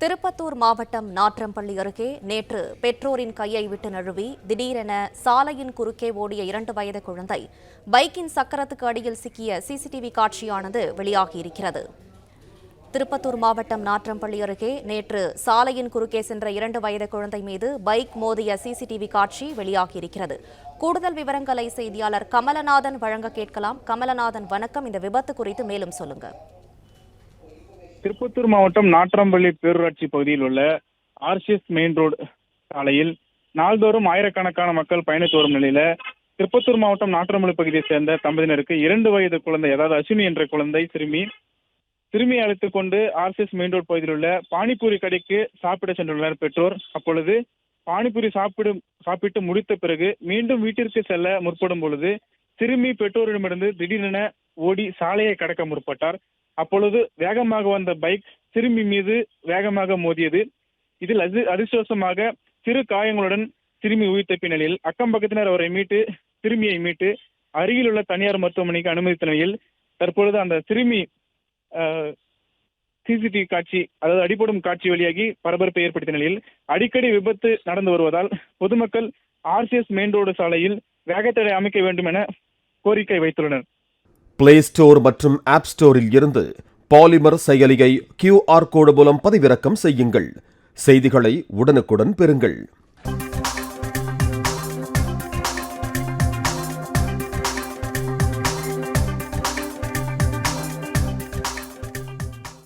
திருப்பத்தூர் மாவட்டம் நாற்றம்பள்ளி அருகே நேற்று பெற்றோரின் கையை விட்டு நழுவி திடீரென சாலையின் குறுக்கே ஓடிய 2 வயது குழந்தை பைக்கின் சக்கரத்துக்கு அடியில் சிக்கிய சிசிடிவி காட்சியானது வெளியாகியிருக்கிறது. திருப்பத்தூர் மாவட்டம் நாற்றம்பள்ளி அருகே நேற்று சாலையின் குறுக்கே சென்ற 2 வயது குழந்தை மீது பைக் மோதிய சிசிடிவி காட்சி வெளியாகியிருக்கிறது. கூடுதல் விவரங்களை செய்தியாளர் கமலநாதன் வழங்க கேட்கலாம். கமலநாதன், வணக்கம். இந்த விபத்து குறித்து மேலும் சொல்லுங்க. திருப்பத்தூர் மாவட்டம் நாற்றம்பள்ளி பேரூராட்சி பகுதியில் உள்ள ஆர்சிஎஸ் மெயின் ரோடு சாலையில் நாள்தோறும் ஆயிரக்கணக்கான மக்கள் பயணித்து வரும் நிலையில திருப்பத்தூர் மாவட்டம் நாற்றம்பள்ளி பகுதியை சேர்ந்த தம்பதியினருக்கு 2 வயது குழந்தை, அதாவது அஸ்வினி என்ற குழந்தை சிறுமியை அழைத்துக் கொண்டு ஆர்சிஎஸ் மெயின் ரோடு பகுதியில் உள்ள பானிபூரி கடைக்கு சாப்பிட சென்றுள்ளனர் பெற்றோர். அப்பொழுது பானிபூரி சாப்பிட்டு முடித்த பிறகு மீண்டும் வீட்டிற்கு செல்ல முற்படும் பொழுது சிறுமி பெற்றோரிடமிருந்து திடீரென ஓடி சாலையை கடக்க முற்பட்டார். அப்பொழுது வேகமாக வந்த பைக் சிறுமி மீது வேகமாக மோதியது. இதில் அதிர்ஷ்டவசமாக சிறு காயங்களுடன் சிறுமி உயிர் தப்பிய நிலையில் அக்கம் பக்கத்தினர் சிறுமியை மீட்டு அருகில் உள்ள தனியார் மருத்துவமனைக்கு அனுமதித்த நிலையில் தற்பொழுது அந்த சிறுமி சிசிடிவி காட்சி, அதாவது அடிபடும் காட்சி வெளியாகி பரபரப்பை ஏற்படுத்திய நிலையில் அடிக்கடி விபத்து நடந்து வருவதால் பொதுமக்கள் ஆர்சிஎஸ் மெயின் ரோடு சாலையில் வேகத்தடை அமைக்க வேண்டும் என கோரிக்கை வைத்துள்ளனர். பிளே ஸ்டோர் மற்றும் ஆப் ஸ்டோரில் இருந்து பாலிமர் செயலியை QR கோடு மூலம் பதிவிறக்கம் செய்யுங்கள். செய்திகளை உடனுக்குடன் பெறுங்கள்.